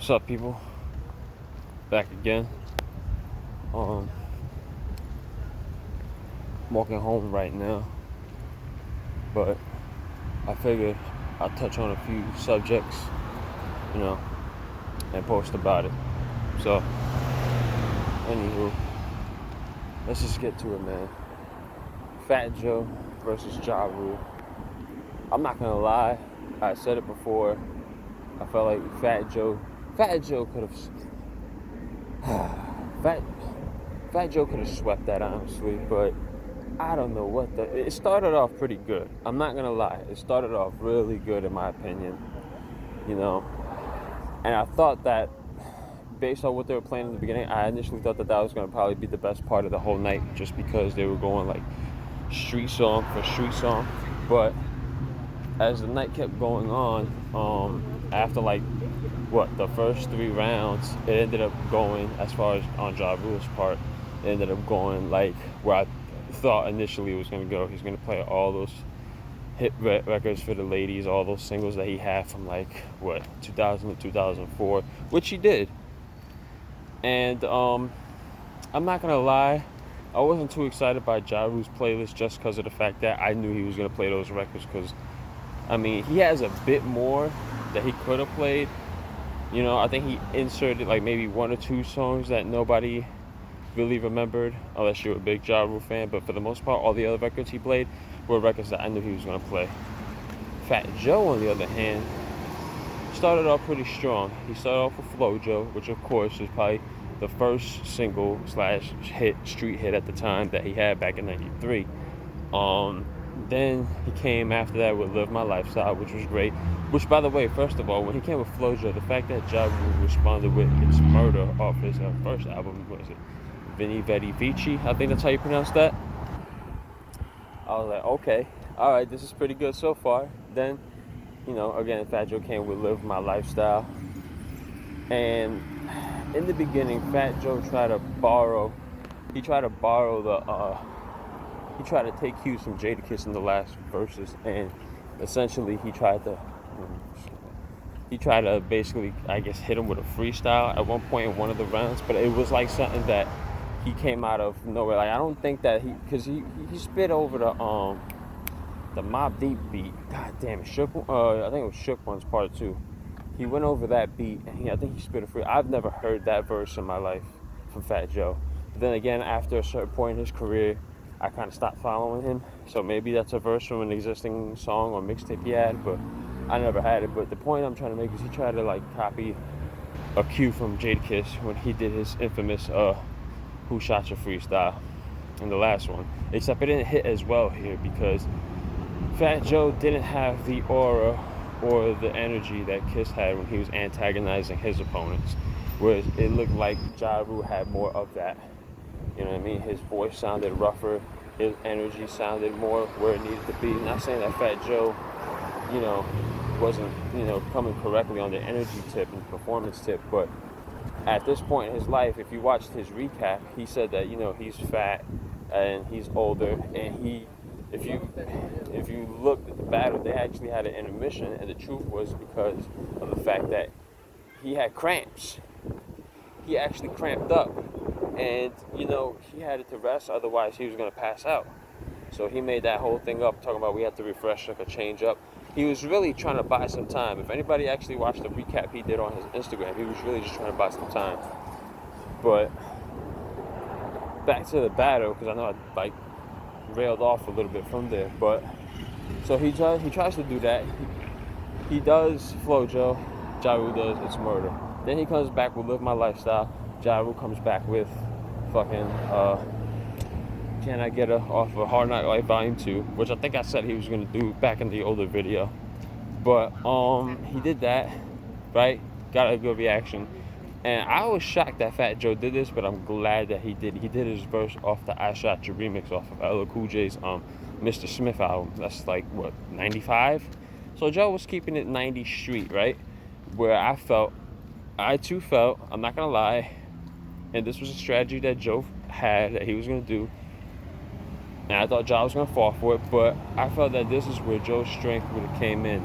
What's up, people? Back again. I'm walking home right now, but I figured I'll touch on a few subjects, and post about it. So, anywho, let's just get to it, man. Fat Joe versus Ja Rule. I'm not gonna lie, I said it before. I felt like Fat Joe could have Fat Joe could have swept that, honestly, but I don't know it started off pretty good. I'm not gonna lie, it started off really good in my opinion, and I thought that based on what they were playing in the beginning, I initially thought that was gonna probably be the best part of the whole night, just because they were going like street song for street song. But as the night kept going on, after the first 3 rounds, it ended up going, as far as on Ja Rule's part, it ended up going like where I thought initially it was going to go. He's going to play all those hit records for the ladies, all those singles that he had from 2000 to 2004, which he did. And I'm not going to lie, I wasn't too excited by Ja Rule's playlist just because of the fact that I knew he was going to play those records, because he has a bit more that he could have played. I think he inserted maybe 1 or 2 songs that nobody really remembered, unless you're a big Ja Rule fan. But for the most part, all the other records he played were records that I knew he was going to play. Fat Joe, on the other hand, started off pretty strong. He started off with Flojo, which of course is probably the first single / street hit at the time that he had back in '93. Then he came after that with Live My Lifestyle, which was great. Which, by the way, first of all, when he came with Flojo, the fact that Ja Rule responded with It's Murder off his first album, what is it? Veni Vidi Vici, I think that's how you pronounce that. I was like, okay, alright, this is pretty good so far. Then, again, Fat Joe came with Live My Lifestyle. And in the beginning, Fat Joe tried to take cues from Jadakiss in the last verses, and essentially he tried to basically, I guess, hit him with a freestyle at one point in one of the rounds, but it was like something that he came out of nowhere. I don't think that because he spit over the Mobb Deep beat. God damn it, I think it was Shook One's part 2. He went over that beat, and I think he spit a free. I've never heard that verse in my life from Fat Joe. But then again, after a certain point in his career, I kind of stopped following him. So maybe that's a verse from an existing song or mixtape he had, but I never had it. But the point I'm trying to make is he tried to copy a cue from Jadakiss when he did his infamous Who Shot Your freestyle in the last one. Except it didn't hit as well here because Fat Joe didn't have the aura or the energy that Kiss had when he was antagonizing his opponents. Whereas it looked like Ja Rule had more of that. You know what I mean? His voice sounded rougher. His energy sounded more where it needed to be. Not saying that Fat Joe, wasn't, coming correctly on the energy tip and performance tip, but at this point in his life, if you watched his recap, he said that, he's fat and he's older, and if you looked at the battle, they actually had an intermission, and the truth was because of the fact that he had cramps. He actually cramped up, and he had it to rest, otherwise he was going to pass out. So he made that whole thing up, talking about we had to refresh, a change up. He was really trying to buy some time. If anybody actually watched the recap he did on his Instagram, he was really just trying to buy some time. But back to the battle, because I know I railed off a little bit from there. But so he tries to do that. He does Flojo, Ja Rule does It's Murder. Then he comes back with Live My Lifestyle. Ja Rule comes back with fucking Can I Get off of Hard Knock Life Volume 2, which I think I said he was gonna do back in the older video. But he did that, right? Got a good reaction. And I was shocked that Fat Joe did this, but I'm glad that he did. He did his verse off the I Shot Your remix off of LL Cool J's Mr. Smith album. That's 95? So Joe was keeping it 90 street, right? Where I too felt, I'm not gonna lie, and this was a strategy that Joe had that he was gonna do, and I thought Ja was gonna fall for it, but I felt that this is where Joe's strength would have came in,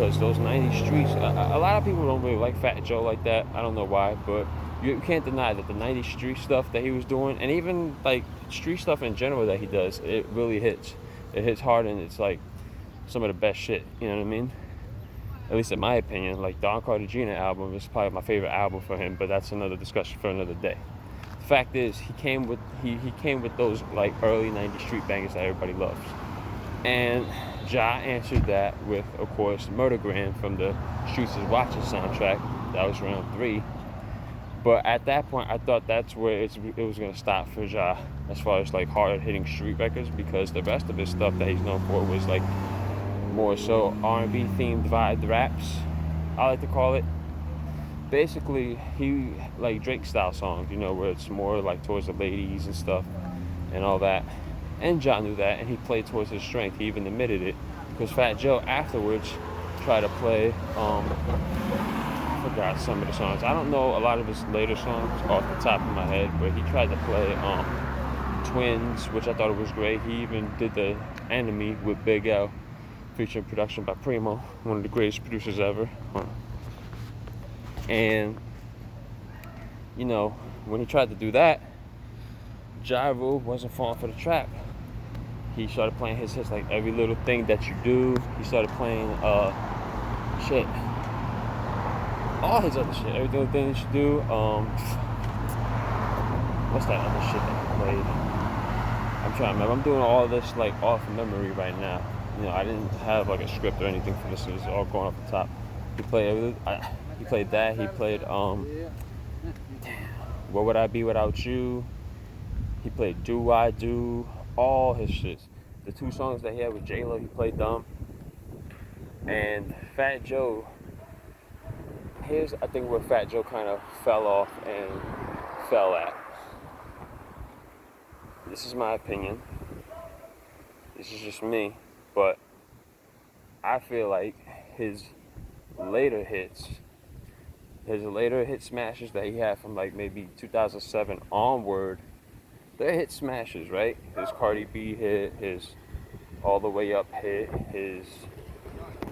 because those 90s streets, a lot of people don't really like Fat Joe like that. I don't know why, but you can't deny that the 90s street stuff that he was doing, and even like street stuff in general that he does, it really hits. It hits hard, and it's like some of the best shit, you know what I mean? At least in my opinion. Like Don Cartagena album is probably my favorite album for him, but that's another discussion for another day. The fact is, he came with those like early 90s street bangers that everybody loves. And Ja answered that with, of course, Murdergram from the Streets is Watching soundtrack. That was round 3. But at that point, I thought that's where it was going to stop for Ja as far as like hard-hitting street records, because the rest of his stuff that he's known for was like more so R&B themed vibe raps, I like to call it. Basically, he like Drake style songs, you know, where it's more like towards the ladies and stuff and all that. And Ja knew that, and he played towards his strength. He even admitted it, because Fat Joe afterwards tried to play, I forgot some of the songs. I don't know a lot of his later songs off the top of my head, but he tried to play Twins, which I thought it was great. He even did the Enemy with Big L, featuring production by Primo, one of the greatest producers ever. And, you know, when he tried to do that, Ja Rule wasn't falling for the trap. He started playing his hits like Every Little Thing That You Do. He started playing shit. All his other shit. Every Little Thing That You Do. What's that other shit that he played? I'm trying to remember. I'm doing all this like off memory right now. You know, I didn't have like a script or anything for this. It was all going off the top. He played that. He played What Would I Be Without You? He played Do I Do, all his shits. The 2 songs that he had with J-Lo, he played them. And Fat Joe, here's I think where Fat Joe kind of fell off and fell at. This is my opinion. This is just me, but I feel like his later hit smashes that he had from like maybe 2007 onward, they're hit smashes, right? His Cardi B hit, his All the Way Up hit, his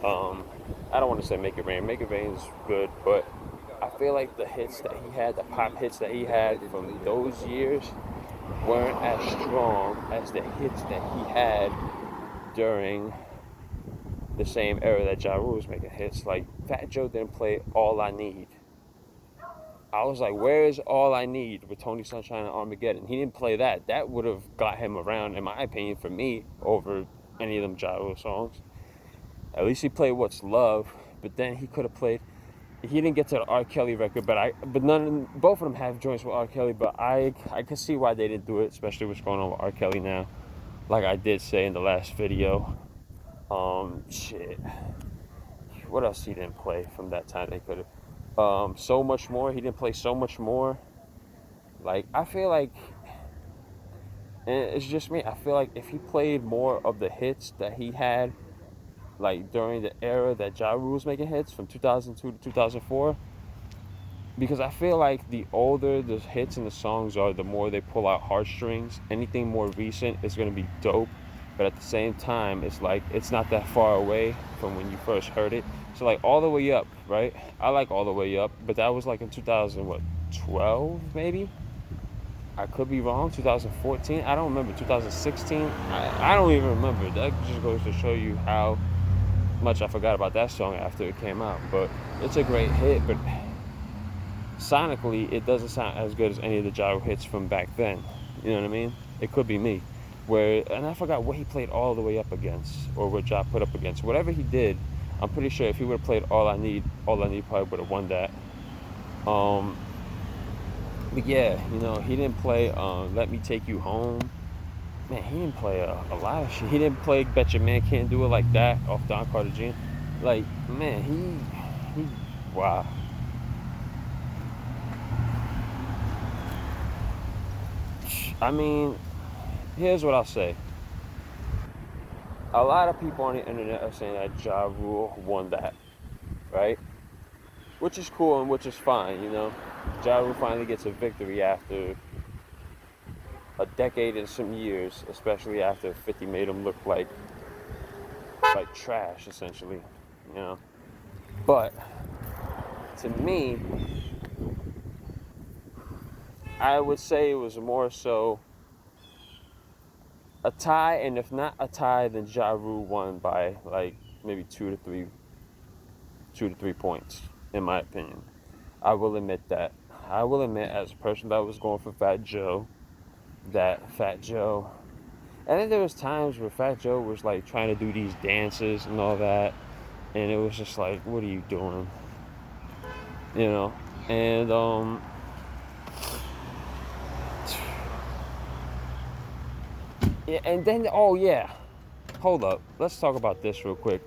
I don't want to say Make It Rain. Make It Rain is good, but I feel like the hits that he had, the pop hits that he had from those years, weren't as strong as the hits that he had during the same era that Ja Rule was making hits. Like, Fat Joe didn't play All I Need. I was like, where is All I Need with Tony Sunshine and Armageddon? He didn't play that. That would have got him around, in my opinion, for me, over any of them Ja Rule songs. At least he played What's Love, but then he could have played. He didn't get to the R. Kelly record, but both of them have joints with R. Kelly. But I can see why they didn't do it, especially what's going on with R. Kelly now. Like I did say in the last video, shit. What else he didn't play from that time? They could have. So Much More. He didn't play So Much More. Like, I feel like, and it's just me, I feel like if he played more of the hits that he had, like during the era that Ja Rule was making hits from 2002 to 2004, because I feel like the older the hits and the songs are, the more they pull out heartstrings. Anything more recent is going to be dope, but at the same time, it's like it's not that far away from when you first heard it. So like All the Way Up, right? I like All the Way Up, but that was like in 2012 maybe. I could be wrong. 2014. I don't remember. 2016. I don't even remember. That just goes to show you how much I forgot about that song after it came out. But it's a great hit. But sonically, it doesn't sound as good as any of the Ja Rule hits from back then. You know what I mean? It could be me. And I forgot what he played All the Way Up against, or what Ja put up against. Whatever he did, I'm pretty sure if he would have played All I Need probably would have won that. But yeah, you know, he didn't play Let Me Take You Home. Man, he didn't play a lot of shit. He didn't play Bet Your Man Can't Do It Like That off Don Cartagena. Like, man, he wow. I mean, here's what I'll say. A lot of people on the internet are saying that Ja Rule won that, right? Which is cool and which is fine, you know. Ja Rule finally gets a victory after a decade and some years, especially after 50 made him look like trash, essentially, you know. But to me, I would say it was more so a tie, and if not a tie, then Ja Rule won by like maybe 2 to 3 points, in my opinion. I will admit that. I will admit, as a person that was going for Fat Joe, that Fat Joe. And then there was times where Fat Joe was like trying to do these dances and all that, and it was just like, what are you doing? You know? And yeah, and then oh yeah, hold up, let's talk about this real quick.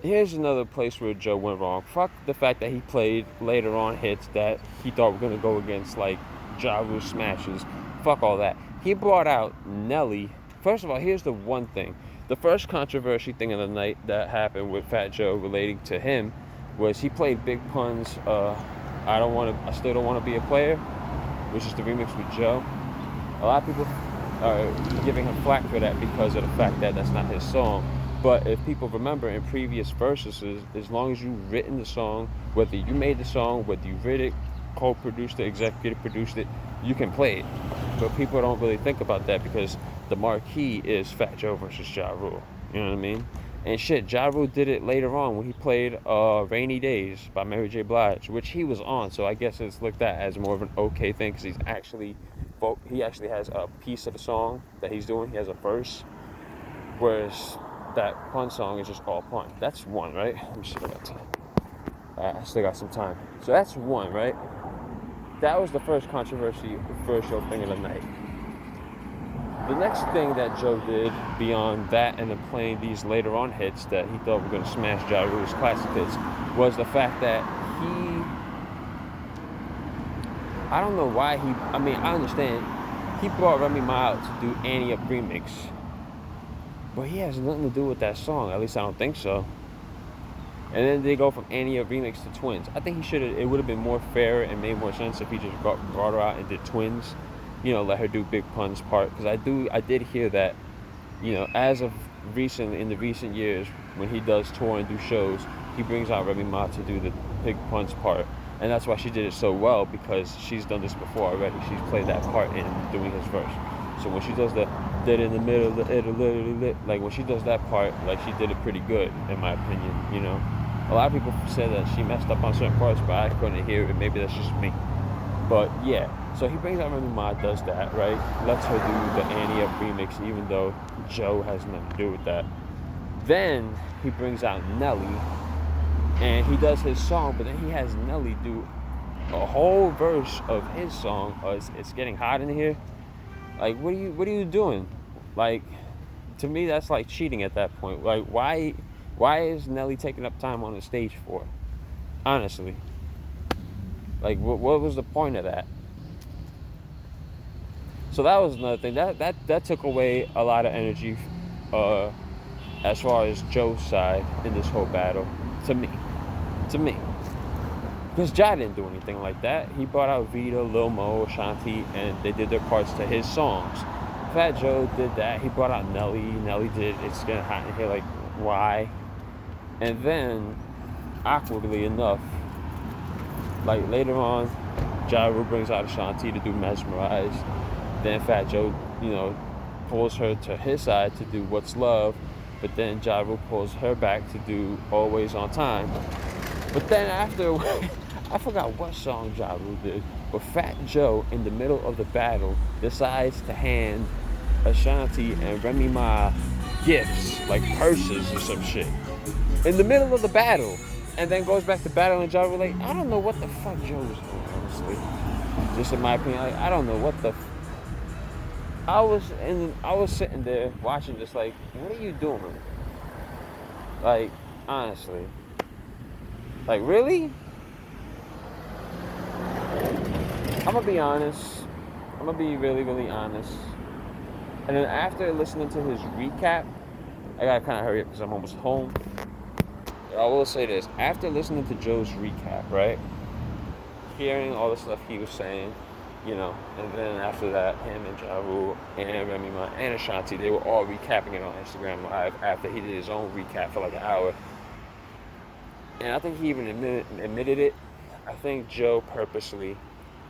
Here's another place where Joe went wrong. Fuck the fact that he played later on hits that he thought were gonna go against like Ja Rule smashes. Fuck all that. He brought out Nelly. First of all, here's the one thing. The first controversy thing of the night that happened with Fat Joe relating to him was he played Big Pun's I Still Don't Wanna Be a Player, which is the remix with Joe. A lot of people are giving him flack for that because of the fact that that's not his song. But if people remember in previous verses, as long as you've written the song, whether you made the song, whether you wrote it, co-produced it, executive produced it, you can play it. But people don't really think about that because the marquee is Fat Joe versus Ja Rule. You know what I mean? And shit, Ja Rule did it later on when he played Rainy Days by Mary J. Blige, which he was on. So I guess it's looked at as more of an okay thing because he actually has a piece of the song that he's doing. He has a verse. Whereas that pun song is just all pun. That's one, right? Let me see if I got time. I still got some time. So that's one, right? That was the first controversial thing of the night. The next thing that Joe did beyond that and then playing these later on hits that he thought were going to smash Ja Rule's classic hits was the fact that I don't know why I understand, he brought Remy Ma out to do Annie Up remix. But he has nothing to do with that song. At least I don't think so. And then they go from Annie Up remix to Twins. I think it would have been more fair and made more sense if he just brought her out and did Twins. You know, let her do Big Pun's part. Because I did hear that, you know, as of in the recent years, when he does tour and do shows, he brings out Remy Ma to do the Big Pun's part. And that's why she did it so well, because she's done this before already. She's played that part in doing his verse. So when she does that in the middle of the like when she does that part, like she did it pretty good, in my opinion, you know. A lot of people said that she messed up on certain parts, but I couldn't hear it. Maybe that's just me. But yeah, so he brings out Remy Ma, does that, right? Lets her do the Annie Up remix, even though Joe has nothing to do with that. Then he brings out Nelly, and he does his song, but then he has Nelly do a whole verse of his song. It's Getting Hot in Here. Like, what are you doing? Like, to me, that's like cheating at that point. Like, why is Nelly taking up time on the stage for? Honestly. Like, what was the point of that? So that was another thing. That took away a lot of energy as far as Joe's side in this whole battle. To me. Because Ja didn't do anything like that. He brought out Vita, Lil Mo, Ashanti, and they did their parts to his songs. Fat Joe did that. He brought out Nelly. Nelly did It's Getting Hot in Here. Like, why? And then, awkwardly enough, like later on, Ja Rule brings out Ashanti to do Mesmerized. Then Fat Joe, you know, pulls her to his side to do What's Love. But then Ja Rule pulls her back to do Always on Time. But then after, I forgot what song Ja Rule did, but Fat Joe, in the middle of the battle, decides to hand Ashanti and Remy Ma gifts, like purses or some shit, in the middle of the battle, and then goes back to battle, and Ja Rule, like, I don't know what the fuck Joe was doing, honestly. Just in my opinion, like, I don't know what the I was sitting there watching this, like, what are you doing? Like, honestly. Like, really? I'm gonna be honest. I'm gonna be really, really honest. And then after listening to his recap, I gotta kind of hurry up because I'm almost home. I will say this. After listening to Joe's recap, right? Hearing all the stuff he was saying, you know, and then after that, him and Ja Rule and Remy Ma and Ashanti, they were all recapping it on Instagram Live after he did his own recap for like an hour. and I think he even admitted it. I think Joe purposely.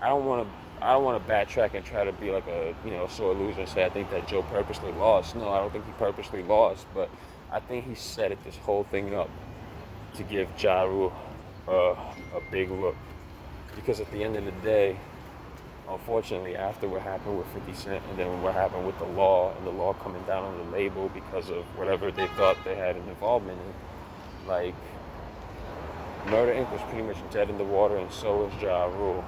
I don't want to. I don't want to backtrack and try to be like a sore loser and say I think that Joe purposely lost. No, I don't think he purposely lost, but I think he set it this whole thing up to give Ja Rule a big look, because at the end of the day, unfortunately, after what happened with 50 Cent and then what happened with the law and the law coming down on the label because of whatever they thought they had an involvement in, like, Murder Inc. was pretty much dead in the water, and so was Ja Rule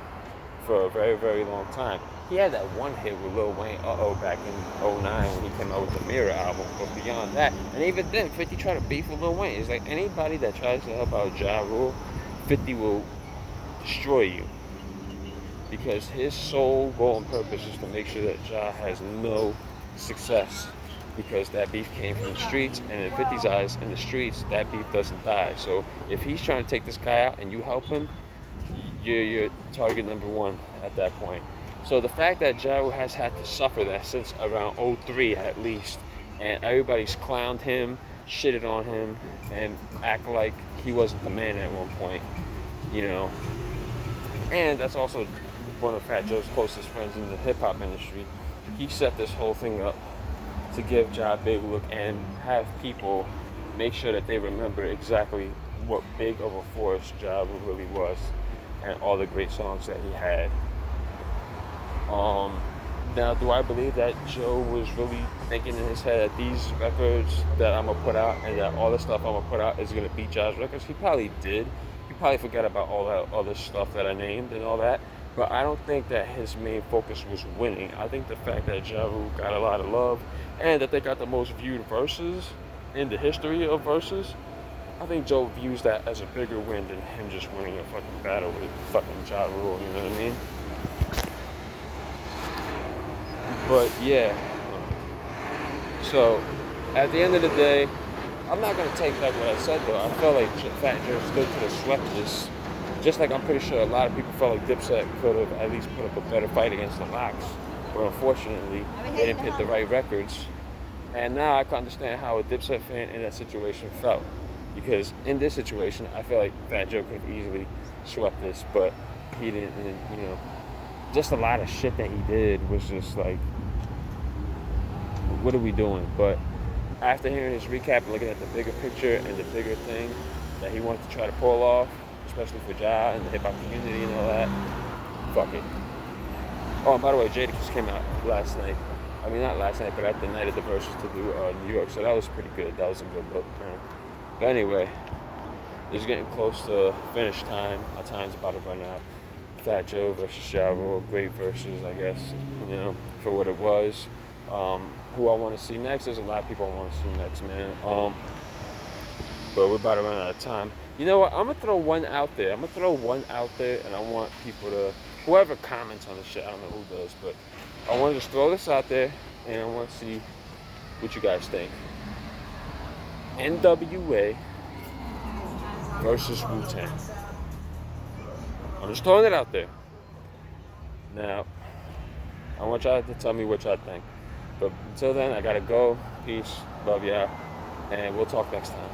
for a very, very long time. He had that one hit with Lil Wayne, back in '09 when he came out with the Mirror album, but beyond that, and even then, 50 tried to beef with Lil Wayne. It's like anybody that tries to help out Ja Rule, 50 will destroy you. Because his sole goal and purpose is to make sure that Ja has no success, because that beef came from the streets, and in 50's eyes, in the streets, that beef doesn't die. So if he's trying to take this guy out and you help him, you're target number one at that point. So the fact that Ja has had to suffer that since around '03 at least, and everybody's clowned him, shitted on him, and act like he wasn't the man at one point, and that's also one of Fat Joe's closest friends in the hip-hop industry. He set this whole thing up to give Ja a big look and have people make sure that they remember exactly what big of a force Ja really was and all the great songs that he had. Now, do I believe that Joe was really thinking in his head that these records that I'm going to put out and that all the stuff I'm going to put out is going to beat Ja's records? He probably did. He probably forgot about all that other stuff that I named and all that. But I don't think that his main focus was winning. I think the fact that Ja Rule got a lot of love and that they got the most viewed verses in the history of verses, I think Joe views that as a bigger win than him just winning a fucking battle with fucking Ja Rule, you know what I mean? But yeah. So at the end of the day, I'm not gonna take back what I said though. I felt like Fat Joe still could have swept this. Just like I'm pretty sure a lot of people felt like Dipset could have at least put up a better fight against the Lox. But unfortunately, they didn't hit the right records. And now I can understand how a Dipset fan in that situation felt. Because in this situation, I feel like Fat Joe could have easily swept this, but he didn't, just a lot of shit that he did was just like, what are we doing? But after hearing his recap and looking at the bigger picture and the bigger thing that he wanted to try to pull off, especially for Ja and the hip-hop community and all that, fuck it. Oh, and by the way, Jadakiss came out last night. I mean, not last night, but at the night of the Versus to do New York, so that was pretty good. That was a good look, man. But anyway, it's getting close to finish time. My time's about to run out. Fat Joe versus Ja Rule, great versus, I guess, for what it was. Who I want to see next, there's a lot of people I want to see next, man. But we're about to run out of time. You know what? I'm going to throw one out there. And I want people to, whoever comments on the shit, I don't know who does, but I want to just throw this out there, and I want to see what you guys think. NWA versus Wu-Tang. I'm just throwing it out there. Now, I want y'all to tell me what y'all think. But until then, I gotta go. Peace. Love y'all. And we'll talk next time.